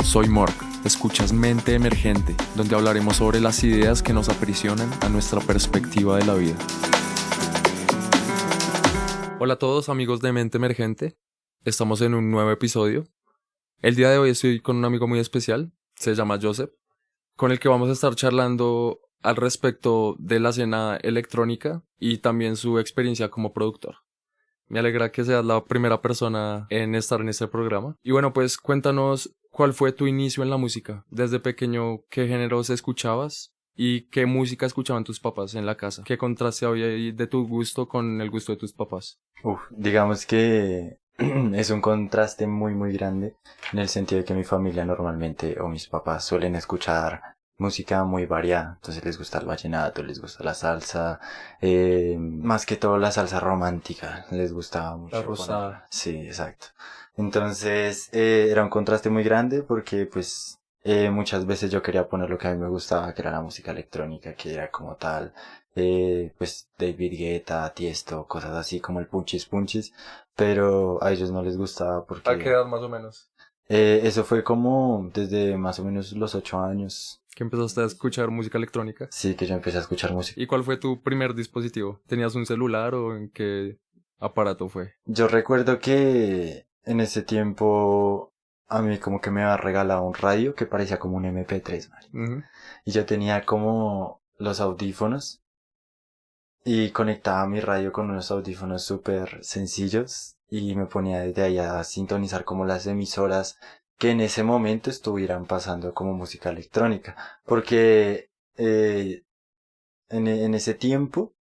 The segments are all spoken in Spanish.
Soy Mork, escuchas Mente Emergente, donde hablaremos sobre las ideas que nos aprisionan a nuestra perspectiva de la vida. Hola a todos amigos de Mente Emergente, estamos en un nuevo episodio. El día de hoy estoy con un amigo muy especial, se llama Joseph, con el que vamos a estar charlando al respecto de la escena electrónica y también su experiencia como productor. Me alegra que seas la primera persona en estar en este programa. Y bueno, pues cuéntanos cuál fue tu inicio en la música. Desde pequeño, ¿qué géneros escuchabas? ¿Y qué música escuchaban tus papás en la casa? ¿Qué contraste había ahí de tu gusto con el gusto de tus papás? Digamos que es un contraste muy grande en el sentido de que mi familia normalmente o mis papás suelen escuchar música muy variada. Entonces les gusta el vallenato, les gusta la salsa, más que todo la salsa romántica, les gustaba mucho La rosada. ponerla. Sí, exacto. Entonces era un contraste muy grande porque pues muchas veces yo quería poner lo que a mí me gustaba, que era la música electrónica, que era como tal pues David Guetta, Tiesto, cosas así como el Punchis, pero a ellos no les gustaba porque... ¿A qué edad más o menos? Eso fue como desde más o menos los 8 años, ¿Que empezaste a escuchar música electrónica? sí, que yo empecé a escuchar música. ¿Y cuál fue tu primer dispositivo? ¿Tenías un celular o en qué aparato fue? Yo recuerdo que en ese tiempo a mí como que me había regalado un radio que parecía como un MP3, marica. Uh-huh. Y yo tenía como los audífonos y conectaba mi radio con unos audífonos súper sencillos y me ponía desde ahí a sintonizar como las emisoras que en ese momento estuvieran pasando como música electrónica, porque en ese tiempo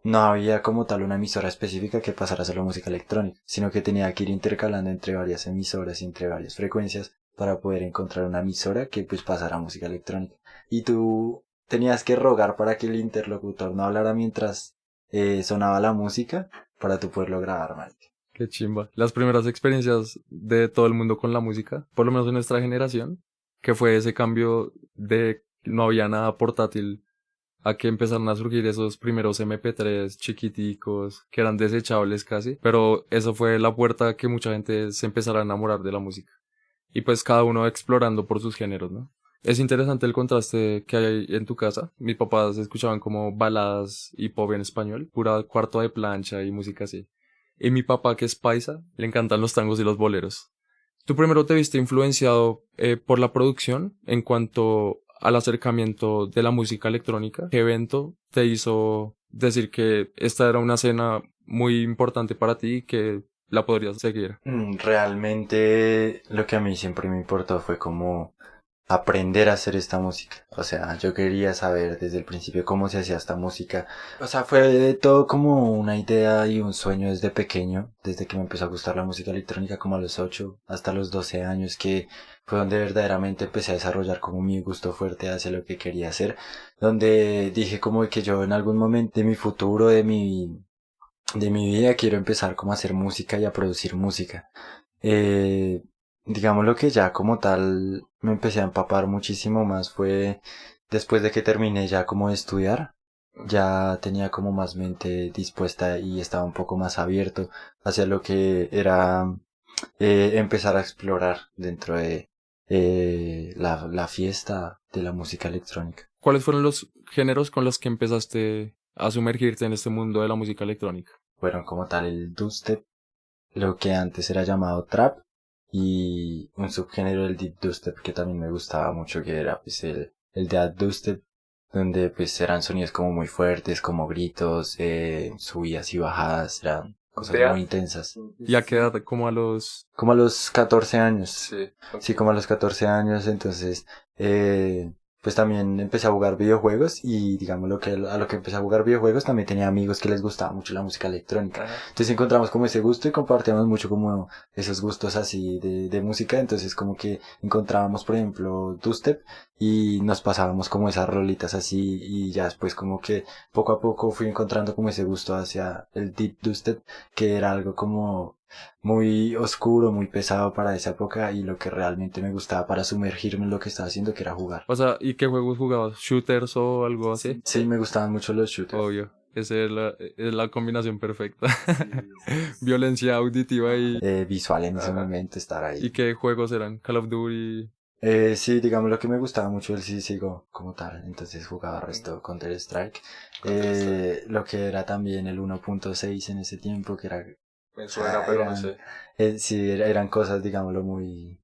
no había como tal una emisora específica que pasara solo música electrónica, sino que tenía que ir intercalando entre varias emisoras y entre varias frecuencias para poder encontrar una emisora que pues pasara música electrónica. Y tú tenías que rogar para que el interlocutor no hablara mientras sonaba la música para tú poderlo grabar, marica. Qué chimba. Las primeras experiencias de todo el mundo con la música, por lo menos en nuestra generación, que fue ese cambio de no había nada portátil a que empezaron a surgir esos primeros MP3 chiquiticos que eran desechables casi, pero eso fue la puerta a que mucha gente se empezara a enamorar de la música. Y pues cada uno explorando por sus géneros, ¿no? Es interesante el contraste que hay en tu casa. Mis papás escuchaban como baladas y pop en español, pura cuarto de plancha y música así. Y mi papá, que es paisa, le encantan los tangos y los boleros. ¿Tú primero te viste influenciado por la producción en cuanto al acercamiento de la música electrónica? ¿Qué evento te hizo decir que esta era una escena muy importante para ti y que la podrías seguir? Realmente lo que a mí siempre me importó fue como aprender a hacer esta música. O sea, yo quería saber desde el principio cómo se hacía esta música. O sea, fue de todo como una idea y un sueño desde pequeño, desde que me empezó a gustar la música electrónica como a los 8 hasta los 12 años, que fue donde verdaderamente empecé a desarrollar como mi gusto fuerte hacia lo que quería hacer, donde dije como que yo en algún momento de mi futuro, de mi vida quiero empezar como a hacer música y a producir música. Eh, digamos lo que ya como tal me empecé a empapar muchísimo más fue después de que terminé ya como de estudiar. Ya tenía como más mente dispuesta y estaba un poco más abierto hacia lo que era empezar a explorar dentro de la fiesta de la música electrónica. ¿Cuáles fueron los géneros con los que empezaste a sumergirte en este mundo de la música electrónica? Fueron como tal el dubstep, lo que antes era llamado trap, y un subgénero del deep dubstep que también me gustaba mucho, que era pues el dead dubstep, donde pues eran sonidos como muy fuertes, como gritos, subidas y bajadas, eran cosas Death. muy intensas. ¿Y a qué edad? Como a los... Como a los 14 años. Sí. Sí, como a los 14 años, entonces, pues también empecé a jugar videojuegos y digamos a lo que empecé a jugar videojuegos también tenía amigos que les gustaba mucho la música electrónica. Ajá. Entonces encontramos como ese gusto y compartíamos mucho como esos gustos así de música, entonces como que encontrábamos por ejemplo dubstep y nos pasábamos como esas rolitas así y ya después como que poco a poco fui encontrando como ese gusto hacia el deep dubstep, que era algo como muy oscuro, muy pesado para esa época y lo que realmente me gustaba para sumergirme en lo que estaba haciendo, que era jugar. O sea, ¿y qué juegos jugabas? ¿Shooters o algo así? Sí, me gustaban mucho los shooters. Obvio. Esa es la combinación perfecta. Violencia auditiva y... Visual en ese Ajá. momento, estar ¿Y ahí. qué juegos eran? Call of Duty, Sí, digamos lo que me gustaba mucho del CSGO como tal, entonces jugaba resto Counter-Strike, lo que era también el 1.6 en ese tiempo, que era, Me o suena, sea, pero no eran, sé. sí, eran cosas, digámoslo, muy,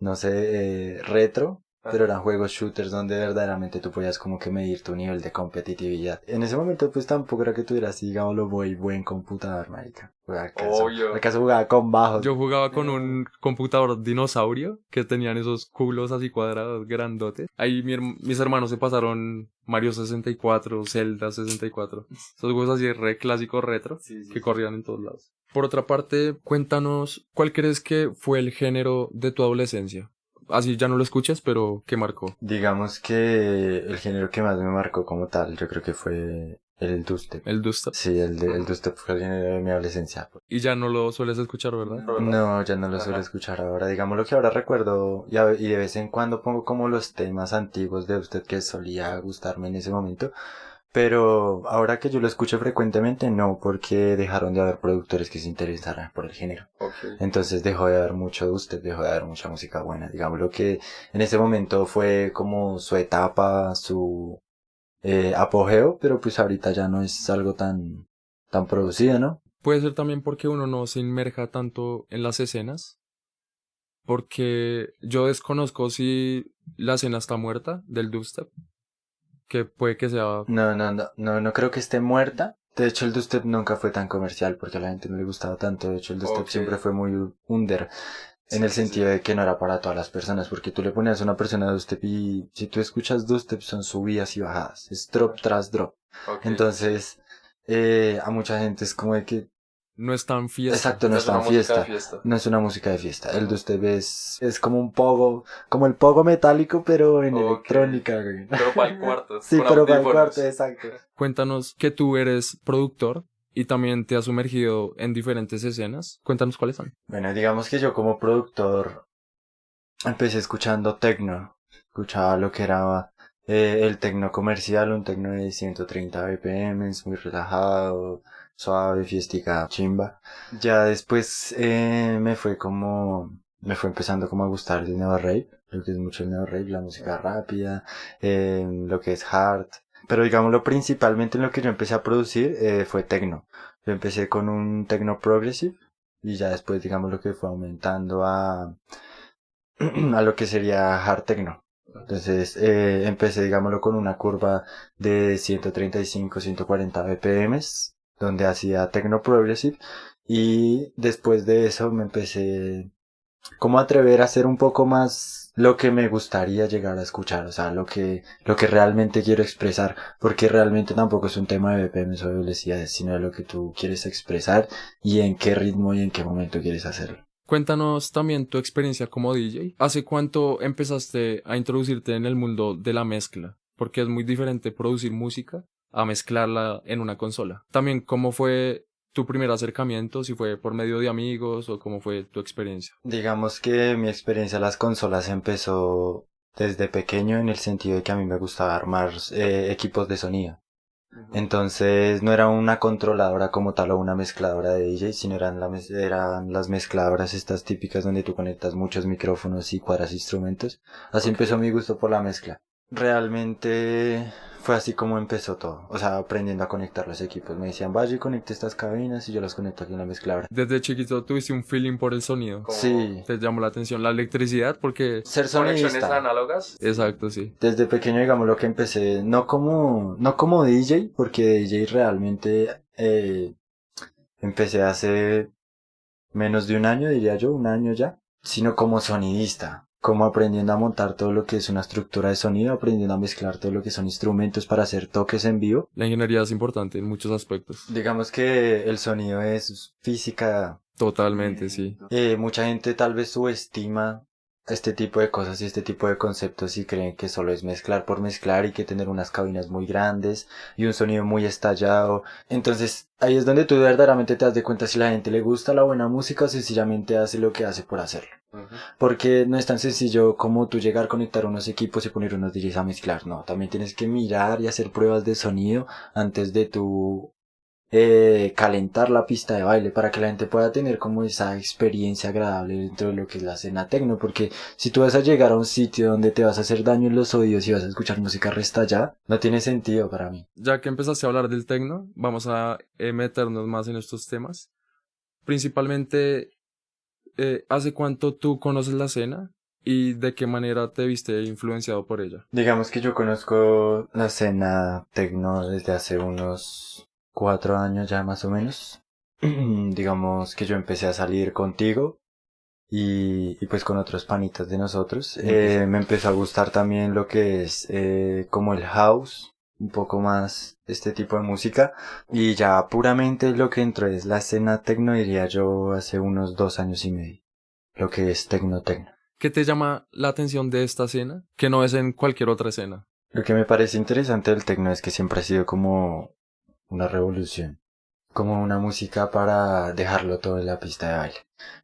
no sé, retro, pero Ajá. eran juegos shooters donde verdaderamente tú podías como que medir tu nivel de competitividad. En ese momento pues tampoco era que tuvieras, digámoslo, muy buen computador, marica. Pues, Obvio. acaso jugaba con bajos. Yo jugaba con un computador dinosaurio que tenían esos culos así cuadrados grandotes. Ahí mis hermanos se pasaron Mario 64, Zelda 64. Esos juegos así re clásicos retro Sí, sí, que sí. corrían en todos lados. Por otra parte, cuéntanos, ¿cuál crees que fue el género de tu adolescencia? Así ya no lo escuchas, pero ¿qué marcó? Digamos que el género que más me marcó como tal, yo creo que fue el dubstep. El dubstep. Sí, el dubstep fue el género de mi adolescencia. Y ya no lo sueles escuchar, ¿verdad? No, ya no lo suelo escuchar ahora. Digamos lo que ahora recuerdo y de vez en cuando pongo como los temas antiguos de usted que solía gustarme en ese momento. Pero ahora que yo lo escucho frecuentemente, no, porque dejaron de haber productores que se interesaran por el género. Ok. Entonces dejó de haber mucho de usted, dejó de haber mucha música buena. Digamos lo que en ese momento fue como su etapa, su apogeo, pero pues ahorita ya no es algo tan producido, ¿no? Puede ser también porque uno no se inmerja tanto en las escenas, porque yo desconozco si la escena está muerta del dubstep, que puede que sea... No creo que esté muerta. De hecho, el dubstep nunca fue tan comercial porque a la gente no le gustaba tanto. De hecho, el dubstep Ok. siempre fue muy under en Sí, el sí, sí. sentido de que no era para todas las personas, porque tú le ponías a una persona dubstep y si tú escuchas dubstep son subidas y bajadas, es drop tras drop. Ok. Entonces, a mucha gente es como de que, No es tan fiesta. exacto, no No es es una tan música de fiesta, fiesta. no es una música de fiesta. El Ajá. dubstep es como un pogo, como el pogo metálico, pero en Ok. electrónica, güey. Pero para el cuarto, Sí, con pero para el cuarto, audífonos. exacto. Cuéntanos que tú eres productor y también te has sumergido en diferentes escenas. Cuéntanos cuáles son. Bueno, digamos que yo como productor empecé escuchando techno, escuchaba lo que era el techno comercial, un techno de 130 BPM, muy relajado, suave, fiestica, chimba. Ya después me fue empezando como a gustar el neo rave, lo que es mucho el neo rave, la música rápida, lo que es hard. Pero digámoslo, principalmente en lo que yo empecé a producir fue techno. Yo empecé con un techno progressive y ya después digamos lo que fue aumentando a lo que sería hard techno. Entonces empecé, digámoslo, con una curva de 135, 140 BPM, donde hacía techno progressive, y después de eso me empecé como a atrever a hacer un poco más lo que me gustaría llegar a escuchar, o sea, lo que realmente quiero expresar, porque realmente tampoco es un tema de BPM o de velocidades, sino de lo que tú quieres expresar y en qué ritmo y en qué momento quieres hacerlo. Cuéntanos también tu experiencia como DJ. ¿Hace cuánto empezaste a introducirte en el mundo de la mezcla? Porque es muy diferente producir música a mezclarla en una consola. También, ¿cómo fue tu primer acercamiento? Si fue por medio de amigos o cómo fue tu experiencia. Digamos que mi experiencia en las consolas empezó desde pequeño en el sentido de que a mí me gustaba armar equipos de sonido. Entonces no era una controladora como tal o una mezcladora de DJ, sino eran las mezcladoras estas típicas donde tú conectas muchos micrófonos y cuadras instrumentos. Así Ok. empezó mi gusto por la mezcla. Realmente fue así como empezó todo. O sea, aprendiendo a conectar los equipos. Me decían, vaya y conecte estas cabinas y yo las conecto aquí en la mezcladora. Desde chiquito tuviste un feeling por el sonido. Sí, ¿Te llamó la atención la electricidad? Porque... ser Conexiones sonidista. análogas. Exacto, sí. Desde pequeño, digamos, lo que empecé, no como DJ, porque DJ realmente empecé hace menos de un año, diría yo, un año ya, sino como sonidista, como aprendiendo a montar todo lo que es una estructura de sonido, aprendiendo a mezclar todo lo que son instrumentos para hacer toques en vivo. La ingeniería es importante en muchos aspectos. Digamos que el sonido es física. Totalmente, sí. Mucha gente tal vez subestima este tipo de cosas y este tipo de conceptos y creen que solo es mezclar por mezclar y que tener unas cabinas muy grandes y un sonido muy estallado. Entonces ahí es donde tú verdaderamente te das de cuenta si la gente le gusta la buena música o sencillamente hace lo que hace por hacerlo. Porque no es tan sencillo como tú llegar, conectar unos equipos y poner unos DJs a mezclar. No, también tienes que mirar y hacer pruebas de sonido antes de tú calentar la pista de baile para que la gente pueda tener como esa experiencia agradable dentro de lo que es la escena techno, porque si tú vas a llegar a un sitio donde te vas a hacer daño en los oídos y vas a escuchar música restallada, no tiene sentido para mí. Ya que empezaste a hablar del techno, vamos a meternos más en estos temas. Principalmente, ¿hace cuánto tú conoces la escena y de qué manera te viste influenciado por ella? Digamos que yo conozco la escena techno desde hace unos 4 años ya más o menos. Digamos que yo empecé a salir contigo y pues con otros panitas de nosotros. Me empezó a gustar también lo que es como el house, un poco más este tipo de música. Y ya puramente lo que entró es la escena techno, diría yo, hace unos 2 años y medio. Lo que es techno techno. ¿Qué te llama la atención de esta escena que no es en cualquier otra escena? Lo que me parece interesante del techno es que siempre ha sido como una revolución, como una música para dejarlo todo en la pista de baile.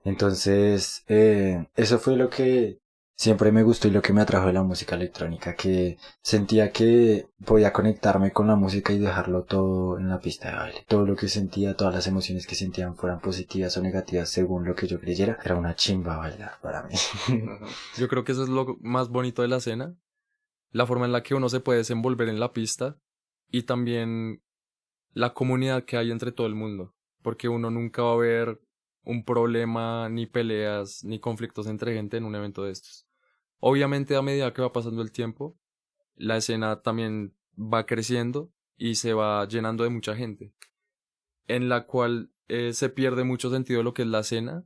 Entonces, eso fue lo que siempre me gustó y lo que me atrajo de la música electrónica, que sentía que podía conectarme con la música y dejarlo todo en la pista de baile. Todo lo que sentía, todas las emociones que sentían, fueran positivas o negativas según lo que yo creyera, era una chimba bailar para mí. Yo creo que eso es lo más bonito de la escena, la forma en la que uno se puede desenvolver en la pista y también la comunidad que hay entre todo el mundo, porque uno nunca va a ver un problema, ni peleas, ni conflictos entre gente en un evento de estos. Obviamente, a medida que va pasando el tiempo, la escena también va creciendo y se va llenando de mucha gente, en la cual se pierde mucho sentido de lo que es la escena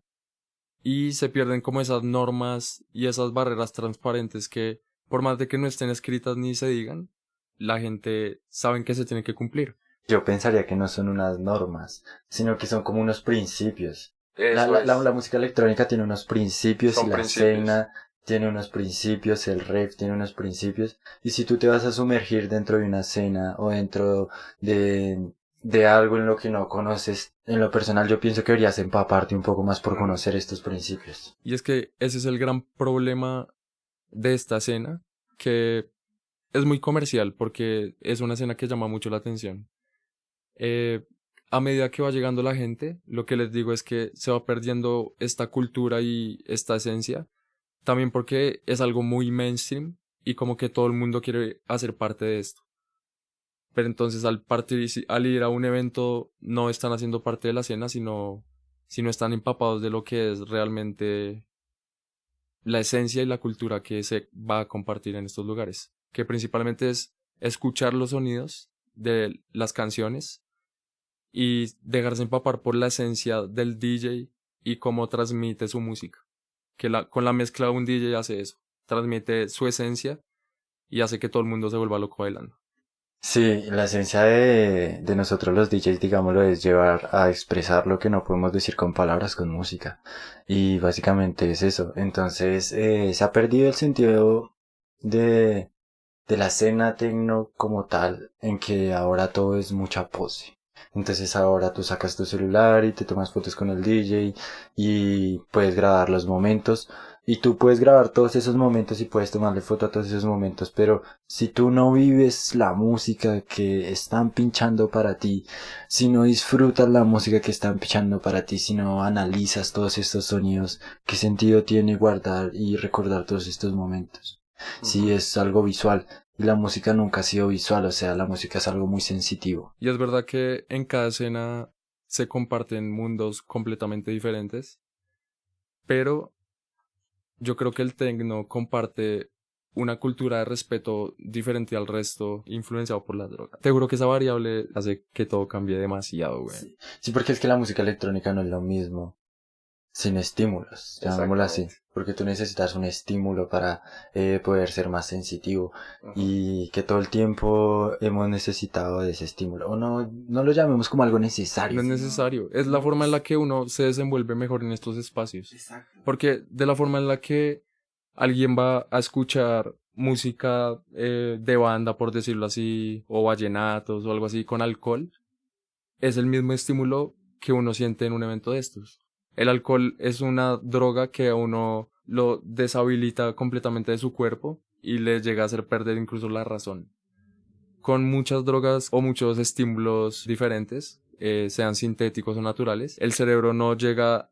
y se pierden como esas normas y esas barreras transparentes que, por más de que no estén escritas ni se digan, la gente sabe que se tiene que cumplir. Yo pensaría que no son unas normas, sino que son como unos principios. Eso es. La música electrónica tiene unos principios Son y la principios. escena tiene unos principios, el rave tiene unos principios. Y si tú te vas a sumergir dentro de una escena o dentro de algo en lo que no conoces, en lo personal yo pienso que deberías empaparte un poco más por conocer estos principios. Y es que ese es el gran problema de esta escena, que es muy comercial porque es una escena que llama mucho la atención. Eh, a medida que va llegando la gente, lo que les digo es que se va perdiendo esta cultura y esta esencia, también porque es algo muy mainstream y como que todo el mundo quiere hacer parte de esto. Pero entonces al ir a un evento no están haciendo parte de la escena, sino están empapados de lo que es realmente la esencia y la cultura que se va a compartir en estos lugares, que principalmente es escuchar los sonidos de las canciones y dejarse empapar por la esencia del DJ y cómo transmite su música. Con la mezcla un DJ hace eso, transmite su esencia y hace que todo el mundo se vuelva loco bailando. Sí, la esencia de nosotros los DJs, digámoslo, es llevar a expresar lo que no podemos decir con palabras, con música. Y básicamente es eso. Entonces, se ha perdido el sentido de, de la escena tecno como tal, en que ahora todo es mucha pose. Entonces ahora tú sacas tu celular y te tomas fotos con el DJ y puedes grabar los momentos. Y tú puedes grabar todos esos momentos y puedes tomarle foto a todos esos momentos, pero si tú no vives la música que están pinchando para ti, si no disfrutas la música que están pinchando para ti, si no analizas todos estos sonidos, ¿qué sentido tiene guardar y recordar todos estos momentos? Si es algo visual, y la música nunca ha sido visual, o sea, la música es algo muy sensitivo. Y es verdad que en cada escena se comparten mundos completamente diferentes, pero yo creo que el techno comparte una cultura de respeto diferente al resto, influenciado por la droga. Te juro que esa variable hace que todo cambie demasiado, güey. Sí. Sí, porque es que la música electrónica no es lo mismo sin estímulos, llamémoslo así, porque tú necesitas un estímulo para poder ser más sensitivo. Y que todo el tiempo hemos necesitado de ese estímulo, o no, no lo llamemos como algo necesario. No es necesario, es la forma en la que uno se desenvuelve mejor en estos espacios. Exacto. Porque de la forma en la que alguien va a escuchar música de banda, por decirlo así, o vallenatos o algo así con alcohol, es el mismo estímulo que uno siente en un evento de estos. El alcohol es una droga que a uno lo deshabilita completamente de su cuerpo y le llega a hacer perder incluso la razón. Con muchas drogas o muchos estímulos diferentes, sean sintéticos o naturales, el cerebro no llega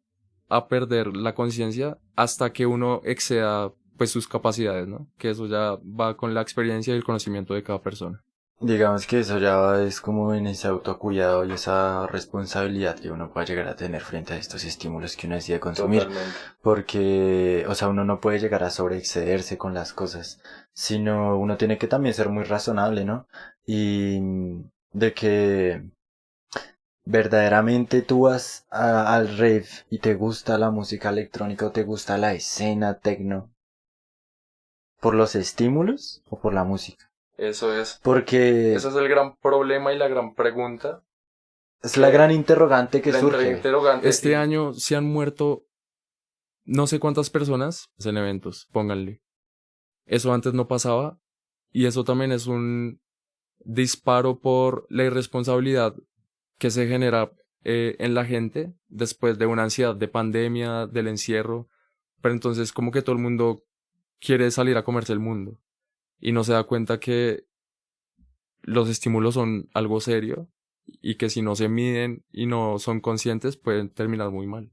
a perder la conciencia hasta que uno exceda pues sus capacidades, ¿no? Que eso ya va con la experiencia y el conocimiento de cada persona. Digamos que eso ya es como en ese autocuidado y esa responsabilidad que uno puede llegar a tener frente a estos estímulos que uno decide consumir. Totalmente. Porque, o sea, uno no puede llegar a sobreexcederse con las cosas, sino uno tiene que también ser muy razonable, ¿no? Y de que verdaderamente tú vas al rave y te gusta la música electrónica o te gusta la escena techno, ¿por los estímulos o por la música? Eso es. Porque Ese es el gran problema y la gran pregunta. es la gran interrogante que La surge. interrogante. Este año se han muerto no sé cuántas personas en eventos, pónganle. Eso antes no pasaba y eso también es un disparo por la irresponsabilidad que se genera en la gente después de una ansiedad de pandemia, del encierro. Pero entonces como que todo el mundo quiere salir a comerse el mundo y no se da cuenta que los estímulos son algo serio y que si no se miden y no son conscientes pueden terminar muy mal.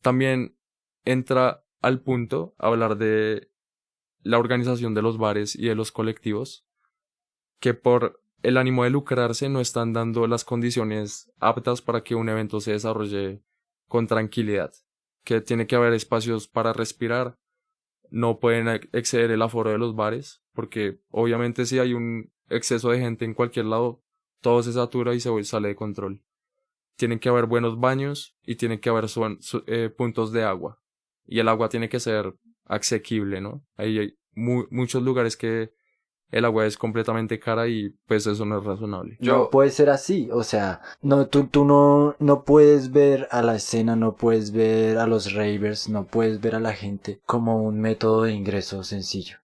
También entra al punto hablar de la organización de los bares y de los colectivos que por el ánimo de lucrarse no están dando las condiciones aptas para que un evento se desarrolle con tranquilidad, que tiene que haber espacios para respirar, no pueden exceder el aforo de los bares, porque obviamente si hay un exceso de gente en cualquier lado, todo se satura y sale de control. Tienen que haber buenos baños y tienen que haber puntos de agua. Y el agua tiene que ser asequible, ¿no? Ahí hay muchos lugares que el agua es completamente cara y pues eso no es razonable. No puede ser así, o sea, no, tú no puedes ver a la escena, no puedes ver a los ravers, no puedes ver a la gente como un método de ingreso sencillo.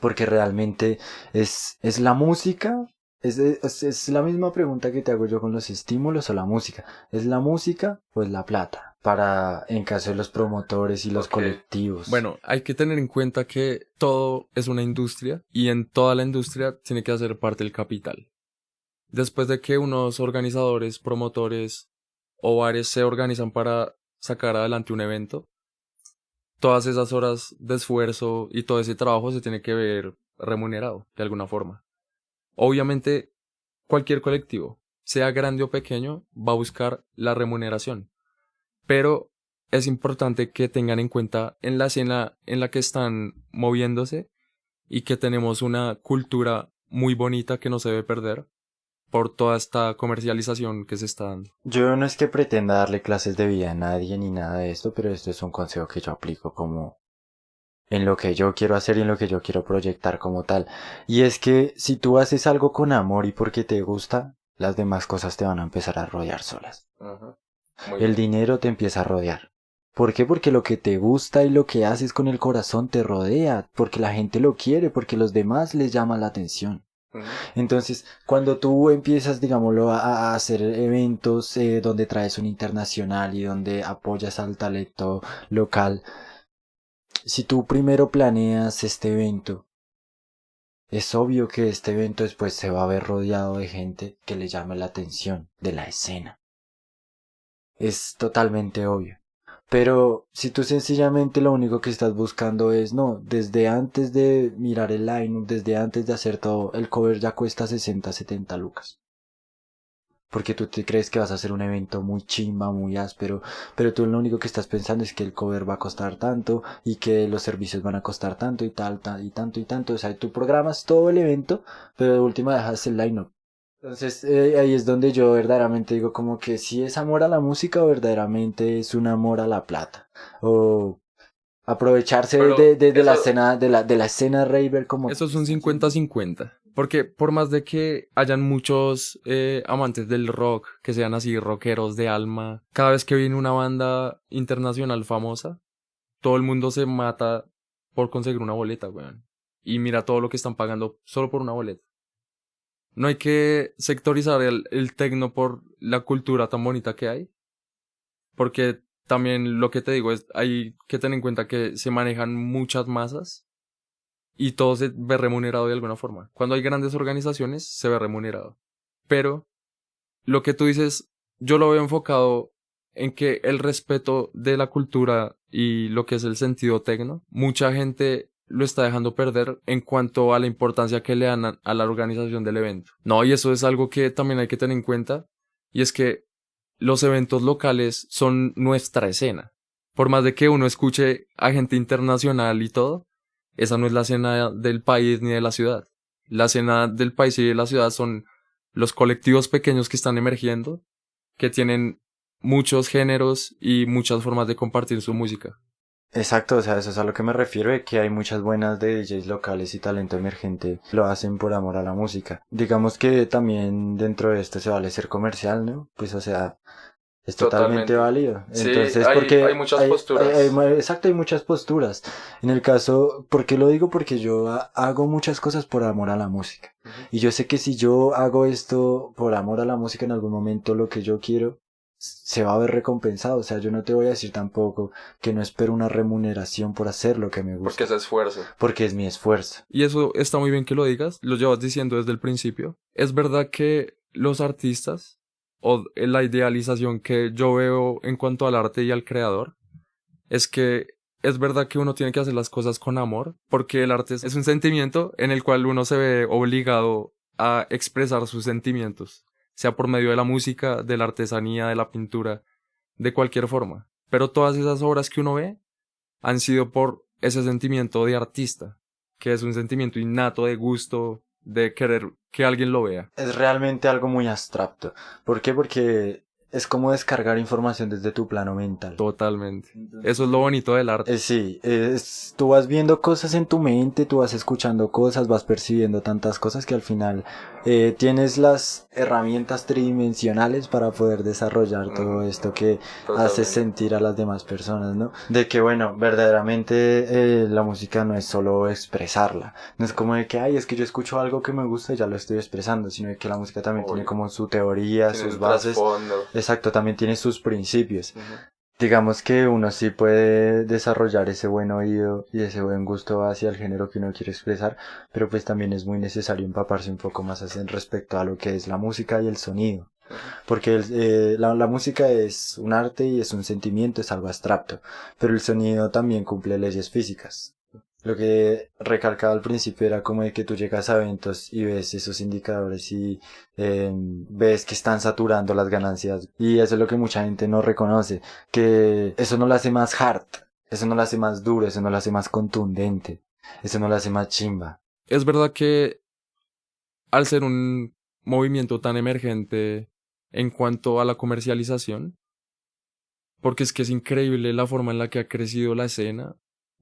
Porque realmente es la música, es la misma pregunta que te hago yo con los estímulos o la música. ¿Es la música o es la plata? Para, en caso de los promotores y los colectivos. Bueno, hay que tener en cuenta que todo es una industria y en toda la industria tiene que hacer parte el capital. Después de que unos organizadores, promotores o bares se organizan para sacar adelante un evento, todas esas horas de esfuerzo y todo ese trabajo se tiene que ver remunerado de alguna forma. Obviamente, cualquier colectivo, sea grande o pequeño, va a buscar la remuneración. Pero es importante que tengan en cuenta en la escena en la que están moviéndose y que tenemos una cultura muy bonita que no se debe perder por toda esta comercialización que se está dando. Yo no es que pretenda darle clases de vida a nadie ni nada de esto, pero esto es un consejo que yo aplico como en lo que yo quiero hacer y en lo que yo quiero proyectar como tal. Y es que si tú haces algo con amor y porque te gusta, las demás cosas te van a empezar a rodear solas. El dinero te empieza a rodear. ¿Por qué? Porque lo que te gusta y lo que haces con el corazón te rodea, porque la gente lo quiere, porque los demás les llama la atención. Entonces, cuando tú empiezas, digámoslo, a hacer eventos donde traes un internacional y donde apoyas al talento local, si tú primero planeas este evento, es obvio que este evento después se va a ver rodeado de gente que le llame la atención de la escena. Es totalmente obvio. Pero si tú sencillamente lo único que estás buscando es, no, desde antes de mirar el line, desde antes de hacer todo, el cover ya cuesta 60, 70 lucas. Porque tú te crees que vas a hacer un evento muy chimba, muy áspero, pero tú lo único que estás pensando es que el cover va a costar tanto y que los servicios van a costar tanto y tal, y tanto y tanto. O sea, tú programas todo el evento, pero de última dejas el line-up. Entonces ahí es donde yo verdaderamente digo como que si es amor a la música o verdaderamente es un amor a la plata. O aprovecharse de la escena, de la escena raver como... Eso es un 50-50. Porque por más de que hayan muchos amantes del rock, que sean así rockeros de alma, cada vez que viene una banda internacional famosa, todo el mundo se mata por conseguir una boleta, weón. Y mira todo lo que están pagando solo por una boleta. No hay que sectorizar el tecno por la cultura tan bonita que hay. Porque también lo que te digo es, hay que tener en cuenta que se manejan muchas masas y todo se ve remunerado de alguna forma. Cuando hay grandes organizaciones, se ve remunerado. Pero lo que tú dices, yo lo veo enfocado en que el respeto de la cultura y lo que es el sentido tecno, mucha gente lo está dejando perder en cuanto a la importancia que le dan a la organización del evento. No, y eso es algo que también hay que tener en cuenta, y es que los eventos locales son nuestra escena. Por más de que uno escuche a gente internacional y todo, esa no es la escena del país ni de la ciudad. La escena del país y de la ciudad son los colectivos pequeños que están emergiendo, que tienen muchos géneros y muchas formas de compartir su música. Exacto, o sea, eso es a lo que me refiero, de que hay muchas buenas de DJs locales y talento emergente, lo hacen por amor a la música. Digamos que también dentro de esto se vale ser comercial, ¿no? Pues, o sea, es totalmente Totalmente. válido. Sí, Entonces, hay porque muchas posturas. exacto, hay muchas posturas. En el caso, ¿por qué lo digo? Porque yo hago muchas cosas por amor a la música. Ujú. Y yo sé que si yo hago esto por amor a la música, en algún momento lo que yo quiero se va a ver recompensado. O sea, yo no te voy a decir tampoco que no espero una remuneración por hacer lo que me Porque gusta. es esfuerzo. Porque es mi esfuerzo. Y eso está muy bien que lo digas, lo llevas diciendo desde el principio. Es verdad que los artistas, o la idealización que yo veo en cuanto al arte y al creador, es que es verdad que uno tiene que hacer las cosas con amor, porque el arte es un sentimiento en el cual uno se ve obligado a expresar sus sentimientos, sea por medio de la música, de la artesanía, de la pintura, de cualquier forma. Pero todas esas obras que uno ve han sido por ese sentimiento de artista, que es un sentimiento innato de gusto, de querer que alguien lo vea. Es realmente algo muy abstracto. ¿Por qué? Porque es como descargar información desde tu plano mental. Totalmente. Eso es lo Entonces, bonito del arte. sí, tú vas viendo cosas en tu mente, tú vas escuchando cosas, vas percibiendo tantas cosas que al final tienes las herramientas tridimensionales para poder desarrollar todo esto que hace sentir a las demás personas, ¿no? De que, bueno, verdaderamente la música no es solo expresarla, no es como de que, ay, es que yo escucho algo que me gusta y ya lo estoy expresando, sino de que la música también tiene como su teoría, sus bases, exacto, también tiene sus principios. Digamos que uno sí puede desarrollar ese buen oído y ese buen gusto hacia el género que uno quiere expresar, pero pues también es muy necesario empaparse un poco más respecto a lo que es la música y el sonido. Porque la música es un arte y es un sentimiento, es algo abstracto, pero el sonido también cumple leyes físicas. Lo que recalcaba al principio era como de que tú llegas a eventos y ves esos indicadores y ves que están saturando las ganancias. Y eso es lo que mucha gente no reconoce, que eso no lo hace más hard, eso no lo hace más duro, eso no lo hace más contundente, eso no lo hace más chimba. Es verdad que al ser un movimiento tan emergente en cuanto a la comercialización, porque es que es increíble la forma en la que ha crecido la escena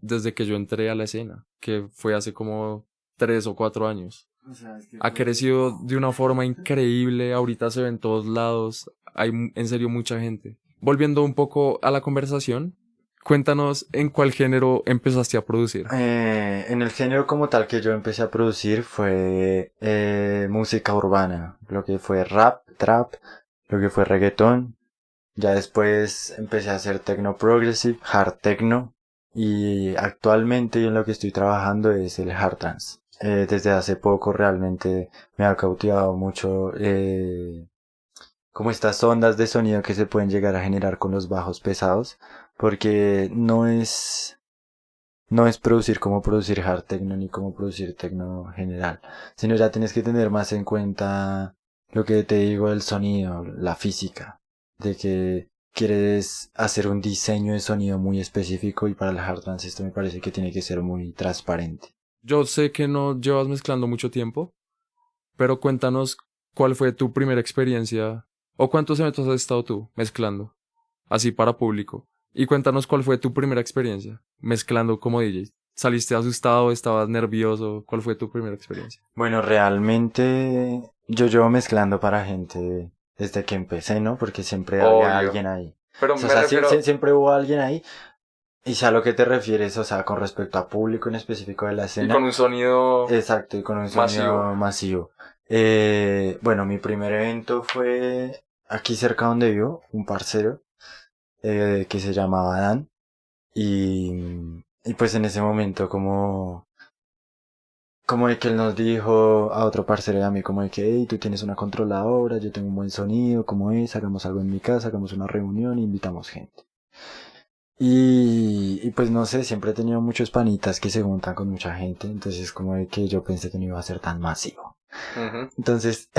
desde que yo entré a la escena, que fue hace como 3 o 4 años. O sea, es que Ha crecido de una forma increíble, ahorita se ve en todos lados, hay en serio mucha gente. Volviendo un poco a la conversación, cuéntanos en cuál género empezaste a producir. En el género como tal que yo empecé a producir fue música urbana, lo que fue rap, trap, lo que fue reggaetón. Ya después empecé a hacer techno progressive, hard techno, y actualmente en lo que estoy trabajando es el hard trance. Desde hace poco realmente me ha cautivado mucho como estas ondas de sonido que se pueden llegar a generar con los bajos pesados, porque no es producir como producir hard techno ni como producir techno general, sino ya tienes que tener más en cuenta lo que te digo del sonido, la física, de que quieres hacer un diseño de sonido muy específico y para el hard trance esto me parece que tiene que ser muy transparente. Yo sé que no llevas mezclando mucho tiempo, pero cuéntanos cuál fue tu primera experiencia o cuántos eventos has estado tú mezclando, así para público. Y cuéntanos cuál fue tu primera experiencia mezclando como DJ. ¿Saliste asustado? ¿Estabas nervioso? ¿Cuál fue tu primera experiencia? Bueno, realmente yo llevo mezclando para gente desde que empecé, ¿no? Porque siempre había Obvio. alguien ahí. Pero O me sea, refiero... siempre hubo alguien ahí. Y sé a lo que te refieres, o sea, con respecto a público en específico de la Y con escena. un sonido Exacto, y con un masivo. sonido masivo. Bueno, mi primer evento fue aquí cerca donde vivo, un parcero, que se llamaba Dan. Y pues en ese momento como de que él nos dijo a otro parcero de a mí, como de que, hey, tú tienes una controladora, yo tengo un buen sonido, como es, hagamos algo en mi casa, hagamos una reunión e invitamos gente. Y pues no sé, siempre he tenido muchos panitas que se juntan con mucha gente, entonces como de que yo pensé que no iba a ser tan masivo. Entonces,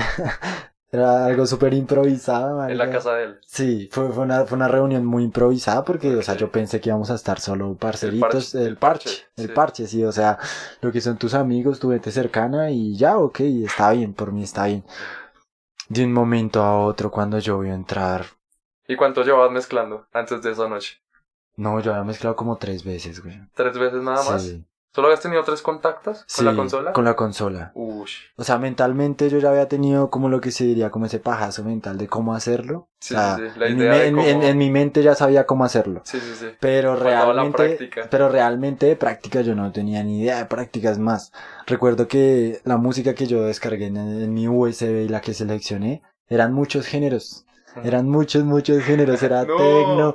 era algo súper improvisado, marica. En la casa de él. Sí, fue una reunión muy improvisada porque, o sea, yo pensé que íbamos a estar solo parceritos, el parche, sí, o sea, lo que son tus amigos, tu gente cercana y ya, ok, está bien, por mí está bien. De un momento a otro, cuando yo voy a entrar... ¿Y cuánto llevabas mezclando antes de esa noche? No, yo había mezclado como 3 veces, güey. ¿3 veces nada más? Sí. ¿Solo habías tenido 3 contactos con la consola? Con la consola. Ush. O sea, mentalmente yo ya había tenido como lo que se diría como ese pajazo mental de cómo hacerlo. Sí, o sea, sí, sí. La idea de cómo... en mi mente ya sabía cómo hacerlo. Sí, sí, sí. Pero realmente, la realmente de práctica yo no tenía ni idea de prácticas más. Recuerdo que la música que yo descargué en mi USB y la que seleccioné eran muchos géneros. Eran muchos géneros, era No.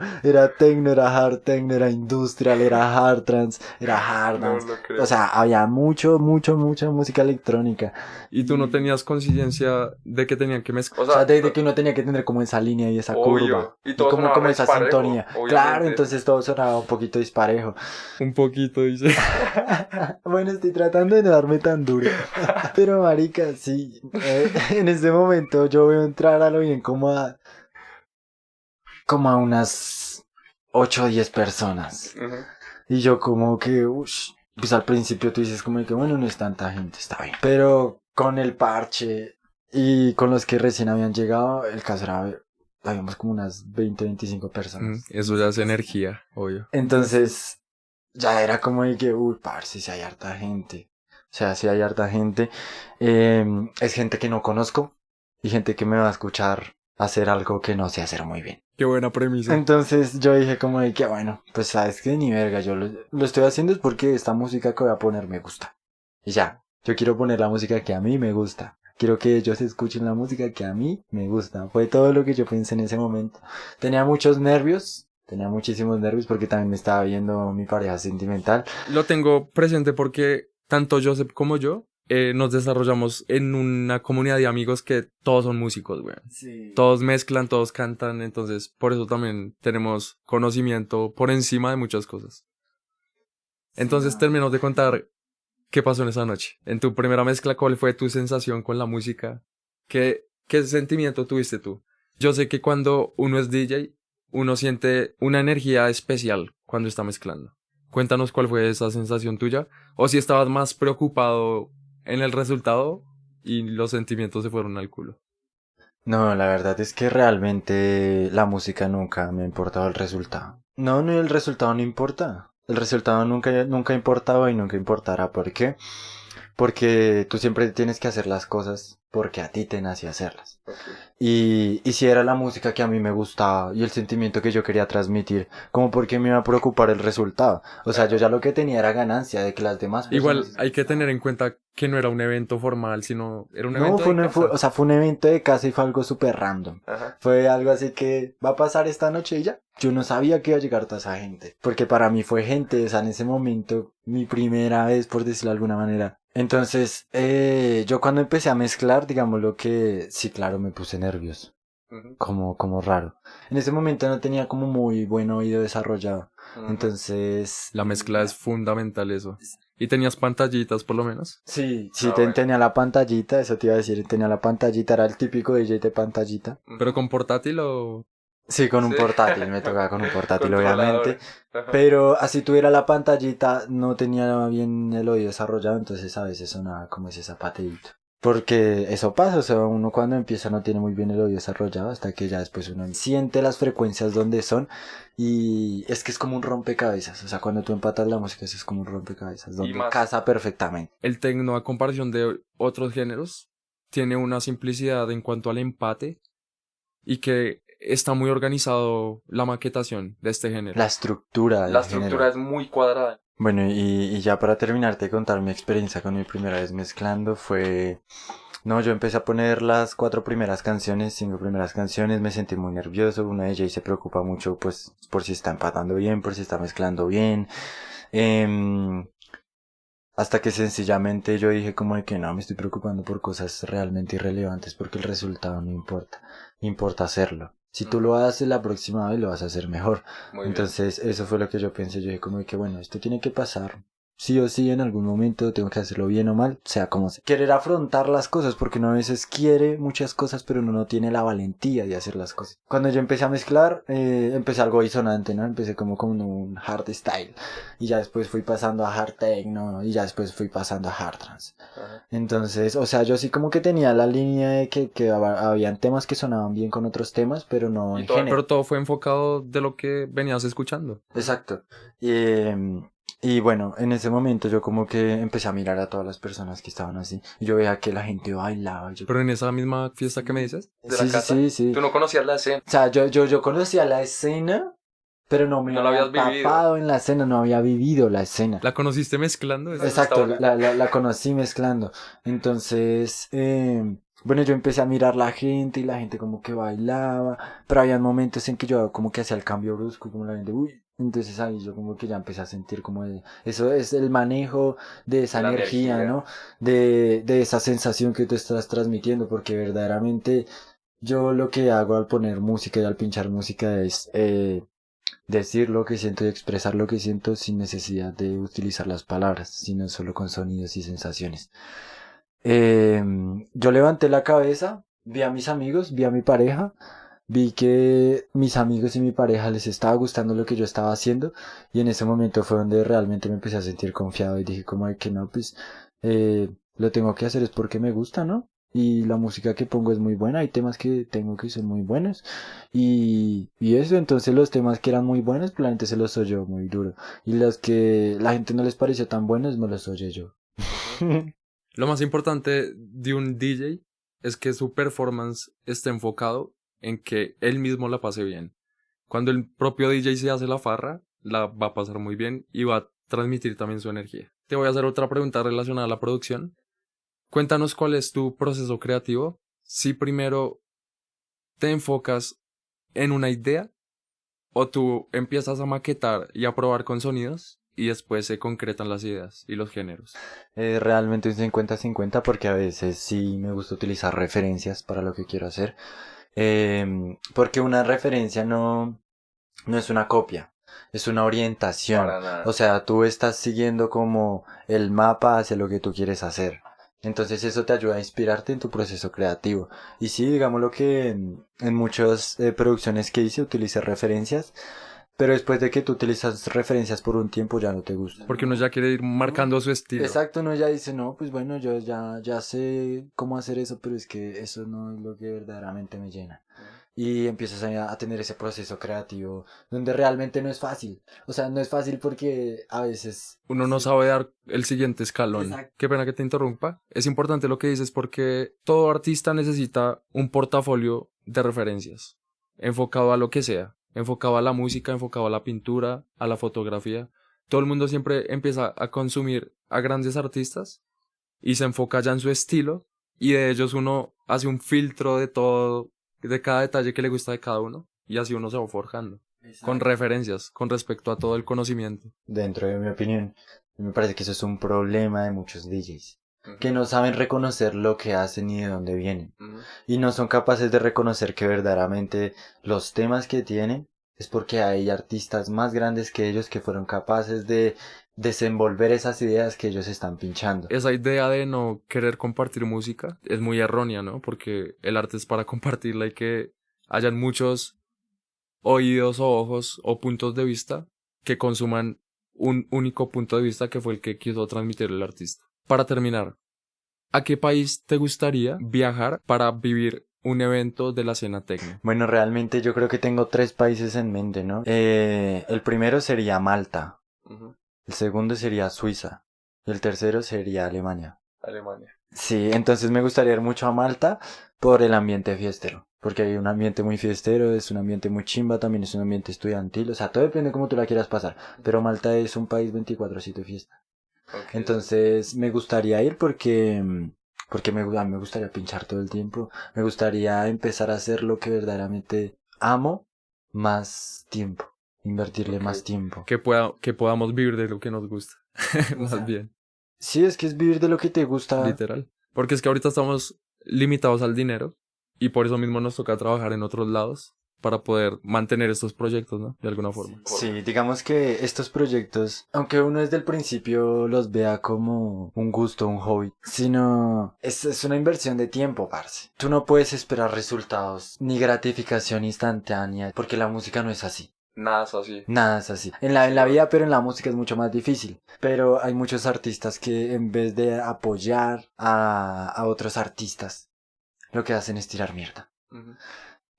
tecno, era hard techno, era industrial, era hard trance, era hard dance. creo. O sea, había mucha música electrónica. ¿Y tú no tenías conciencia de que tenían que mezclar? O sea, de que uno tenía que tener como esa línea y esa curva. Y todo como esa disparejo, sintonía. obviamente. Claro, entonces todo sonaba un poquito disparejo. Un poquito, dice. Bueno, estoy tratando de no darme tan duro. Pero marica, sí. En este momento yo voy a entrar a lo bien como a unas 8 o 10 personas. Y yo como que, pues al principio tú dices como que bueno, no es tanta gente, está bien. Pero con el parche y con los que recién habían llegado, el caso era, habíamos como unas 20-25 personas. Eso ya es energía, obvio. Entonces, ya era como de que, parce, si hay harta gente. O sea, si hay harta gente. Es gente que no conozco y gente que me va a escuchar hacer algo que no sé hacer muy bien. Qué buena premisa. Entonces yo dije como de que bueno, pues sabes que ni verga, yo lo estoy haciendo es porque esta música que voy a poner me gusta. Y ya, yo quiero poner la música que a mí me gusta. Quiero que ellos escuchen la música que a mí me gusta. Fue todo lo que yo pensé en ese momento. Tenía muchos nervios, tenía muchísimos nervios porque también me estaba viendo mi pareja sentimental. Lo tengo presente porque tanto Joseph como yo nos desarrollamos en una comunidad de amigos que todos son músicos, güey. Sí. Todos mezclan, todos cantan, entonces por eso también tenemos conocimiento por encima de muchas cosas. Entonces terminamos de contar qué pasó en esa noche. En tu primera mezcla, ¿cuál fue tu sensación con la música? ¿Qué sentimiento tuviste tú? Yo sé que cuando uno es DJ, uno siente una energía especial cuando está mezclando. Cuéntanos cuál fue esa sensación tuya, o si estabas más preocupado en el resultado y los sentimientos se fueron al culo. No, la verdad es que realmente la música nunca me ha importado el resultado. No, el resultado no importa. El resultado nunca importaba y nunca importará. ¿Por qué? Porque tú siempre tienes que hacer las cosas porque a ti te nace hacerlas. Y si era la música que a mí me gustaba y el sentimiento que yo quería transmitir, como porque me iba a preocupar el resultado. O sea, yo ya lo que tenía era ganancia de que las demás personas... Igual hay que tener en cuenta que no era un evento formal, sino era un evento de casa. fue un evento de casa y fue algo súper random. Ajá. Fue algo así que va a pasar esta noche y ya. Yo no sabía que iba a llegar toda esa gente. Porque para mí fue gente, o sea, en ese momento, mi primera vez, por decirlo de alguna manera. Entonces, yo cuando empecé a mezclar, digamos lo que, sí, claro, me puse nervioso. Como raro. En ese momento no tenía como muy buen oído desarrollado. Entonces... La mezcla es fundamental eso. ¿Y tenías pantallitas por lo menos? Sí, tenía la pantallita, eso te iba a decir, tenía la pantallita, era el típico DJ de pantallita. ¿Pero con portátil o...? Sí, con un portátil, me tocaba con un portátil obviamente. Pero así tuviera la pantallita, no tenía bien el oído desarrollado, entonces a veces sonaba como ese zapateíto. Porque eso pasa, o sea, uno cuando empieza no tiene muy bien el oído desarrollado hasta que ya después uno siente las frecuencias donde son y es que es como un rompecabezas, o sea, cuando tú empatas la música eso es como un rompecabezas, donde casa perfectamente. El tecno, a comparación de otros géneros, tiene una simplicidad en cuanto al empate y que está muy organizado la maquetación de este género. La estructura es muy cuadrada. Bueno, y ya para terminarte de contar mi experiencia con mi primera vez mezclando fue... No, yo empecé a poner las 5 primeras canciones, me sentí muy nervioso, una de ellas se preocupa mucho pues por si está empatando bien, por si está mezclando bien. Hasta que sencillamente yo dije como de que no, me estoy preocupando por cosas realmente irrelevantes porque el resultado no importa, importa hacerlo. Si tú lo haces la próxima vez lo vas a hacer mejor. Muy Entonces eso fue lo que yo pensé, yo dije como de que bueno, esto tiene que pasar. Sí o sí en algún momento tengo que hacerlo bien o mal, sea como sea. Querer afrontar las cosas porque uno a veces quiere muchas cosas pero uno no tiene la valentía de hacer las cosas. Cuando yo empecé a mezclar, empecé algo disonante, ¿no? Empecé como un hard style. Y ya después fui pasando a hard techno y ya después fui pasando a hard trance. Ajá. Entonces, o sea, yo sí como que tenía la línea de que habían temas que sonaban bien con otros temas, pero no en género. Pero todo fue enfocado de lo que venías escuchando. Exacto. Y bueno, en ese momento yo como que empecé a mirar a todas las personas que estaban así. Y yo veía que la gente bailaba. Y yo... Pero en esa misma fiesta que me dices, de la Sí, sí, casa, sí, sí. tú no conocías la escena. O sea, yo conocía la escena, pero no me No la había habías vivido. empapado en la escena, no había vivido la escena. ¿La conociste mezclando? Eso está Exacto, bueno. la conocí mezclando. Entonces, bueno, yo empecé a mirar la gente y la gente como que bailaba, pero había momentos en que yo como que hacía el cambio brusco, como la gente, uy. Entonces ahí yo como que ya empecé a sentir como eso es el manejo de esa La energía, energía. ¿no? De esa sensación que tú estás transmitiendo, porque verdaderamente yo lo que hago al poner música y al pinchar música es decir lo que siento y expresar lo que siento sin necesidad de utilizar las palabras, sino solo con sonidos y sensaciones. Yo levanté la cabeza, vi a mis amigos, vi a mi pareja, vi que mis amigos y mi pareja les estaba gustando lo que yo estaba haciendo y en ese momento fue donde realmente me empecé a sentir confiado y dije como de que no, pues lo tengo que hacer es porque me gusta, ¿no? Y la música que pongo es muy buena, hay temas que tengo que son muy buenos y eso, entonces los temas que eran muy buenos, pues la gente se los oyó muy duro y los que la gente no les pareció tan buenos, me los oye yo. Lo más importante de un DJ es que su performance esté enfocado en que él mismo la pase bien. Cuando el propio DJ se hace la farra, la va a pasar muy bien y va a transmitir también su energía. Te voy a hacer otra pregunta relacionada a la producción. Cuéntanos cuál es tu proceso creativo. Si primero te enfocas en una idea o tú empiezas a maquetar y a probar con sonidos y después se concretan las ideas y los géneros. Realmente un 50-50 porque a veces sí me gusta utilizar referencias para lo que quiero hacer. Porque una referencia no es una copia, es una orientación. Para nada. O sea, tú estás siguiendo como el mapa hacia lo que tú quieres hacer. Entonces eso te ayuda a inspirarte en tu proceso creativo. Y sí, digamos lo que en muchas producciones que hice utilicé referencias, pero después de que tú utilizas referencias por un tiempo ya no te gusta. Porque uno ya quiere ir marcando su estilo. Exacto, uno ya dice, no, pues bueno, yo ya sé cómo hacer eso, pero es que eso no es lo que verdaderamente me llena. Y empiezas a tener ese proceso creativo donde realmente no es fácil. O sea, no es fácil porque a veces... Uno no sabe dar el siguiente escalón. Exacto. Qué pena que te interrumpa. Es importante lo que dices porque todo artista necesita un portafolio de referencias, enfocado a lo que sea, enfocado a la música, enfocado a la pintura, a la fotografía. Todo el mundo siempre empieza a consumir a grandes artistas y se enfoca ya en su estilo y de ellos uno hace un filtro de todo, de cada detalle que le gusta de cada uno y así uno se va forjando con referencias con respecto a todo el conocimiento. Dentro de mi opinión, me parece que eso es un problema de muchos DJs. Que no saben reconocer lo que hacen y de dónde vienen. Y no son capaces de reconocer que verdaderamente los temas que tienen es porque hay artistas más grandes que ellos que fueron capaces de desenvolver esas ideas que ellos están pinchando. Esa idea de no querer compartir música es muy errónea, ¿no? Porque el arte es para compartirla y que hayan muchos oídos o ojos o puntos de vista que consuman un único punto de vista que fue el que quiso transmitir el artista. Para terminar, ¿a qué país te gustaría viajar para vivir un evento de la escena techno? Bueno, realmente yo creo que tengo 3 países en mente, ¿no? El primero sería Malta, el segundo sería Suiza y el tercero sería Alemania. Alemania. Sí, entonces me gustaría ir mucho a Malta por el ambiente fiestero, porque hay un ambiente muy fiestero, es un ambiente muy chimba, también es un ambiente estudiantil, o sea, todo depende de cómo tú la quieras pasar, pero Malta es un país 24/7 de fiesta. Okay. Entonces me gustaría ir porque a mí me gustaría pinchar todo el tiempo, me gustaría empezar a hacer lo que verdaderamente amo más tiempo, invertirle más tiempo. Que podamos vivir de lo que nos gusta, más bien. Sí, es que es vivir de lo que te gusta. literal. Porque es que ahorita estamos limitados al dinero y por eso mismo nos toca trabajar en otros lados para poder mantener estos proyectos, ¿no? De alguna forma. Sí, digamos que estos proyectos, aunque uno desde el principio los vea como un gusto, un hobby, sino es una inversión de tiempo, parce. Tú no puedes esperar resultados ni gratificación instantánea, porque la música no es así. Nada es así. Nada es así. En la vida, pero en la música es mucho más difícil. Pero hay muchos artistas que en vez de apoyar a otros artistas, lo que hacen es tirar mierda.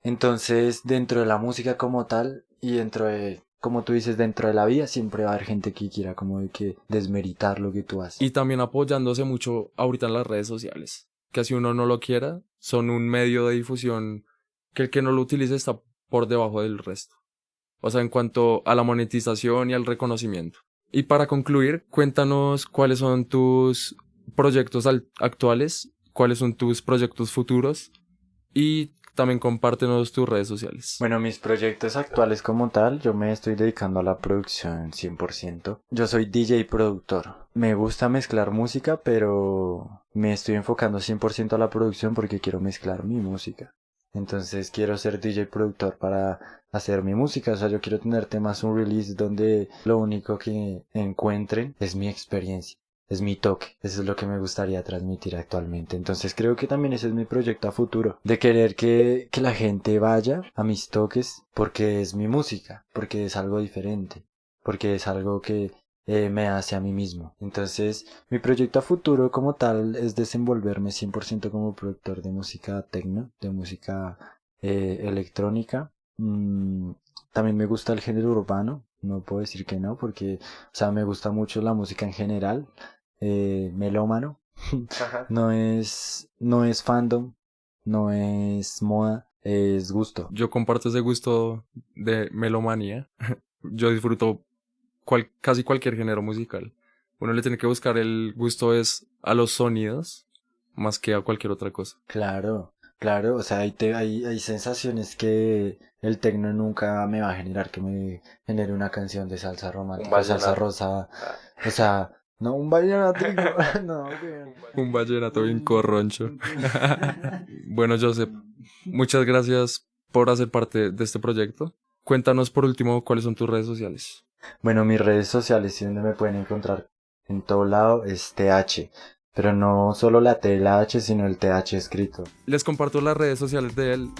Entonces, dentro de la música como tal, y dentro de, como tú dices, dentro de la vida, siempre va a haber gente que quiera como de que desmeritar lo que tú haces. Y también apoyándose mucho ahorita en las redes sociales, que así uno no lo quiera, son un medio de difusión que el que no lo utilice está por debajo del resto. O sea, en cuanto a la monetización y al reconocimiento. Y para concluir, cuéntanos cuáles son tus proyectos actuales, cuáles son tus proyectos futuros y también compártenos tus redes sociales. Bueno, mis proyectos actuales como tal, yo me estoy dedicando a la producción 100%. Yo soy DJ productor. Me gusta mezclar música, pero me estoy enfocando 100% a la producción porque quiero mezclar mi música. Entonces quiero ser DJ productor para hacer mi música. O sea, yo quiero tener temas, un release donde lo único que encuentren es mi experiencia. Es mi toque, eso es lo que me gustaría transmitir actualmente. Entonces creo que también ese es mi proyecto a futuro, de querer que la gente vaya a mis toques porque es mi música, porque es algo diferente, porque es algo que me hace a mí mismo. Entonces mi proyecto a futuro como tal es desenvolverme 100% como productor de música techno, de música electrónica. También me gusta el género urbano, no puedo decir que no, porque, o sea, me gusta mucho la música en general. Melómano. No es fandom, no es moda, es gusto. Yo comparto ese gusto de melomanía. Yo disfruto casi cualquier género musical. Uno le tiene que buscar el gusto es a los sonidos más que a cualquier otra cosa. Claro, claro, o sea, hay sensaciones que el tecno nunca me va a generar, que me genere una canción de salsa romántica, salsa rosa, o sea, no, un vallenato, no, Un vallenato bien corroncho. Bueno, Joseph, muchas gracias por hacer parte de este proyecto. Cuéntanos por último cuáles son tus redes sociales. Bueno, mis redes sociales y donde me pueden encontrar en todo lado es TH, pero no solo la T y la H, sino el TH escrito. Les comparto las redes sociales de él,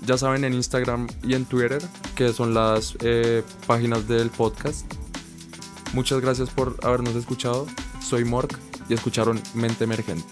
ya saben, en Instagram y en Twitter, que son las páginas del podcast. Muchas gracias por habernos escuchado. Soy Mork y escucharon Mente Emergente.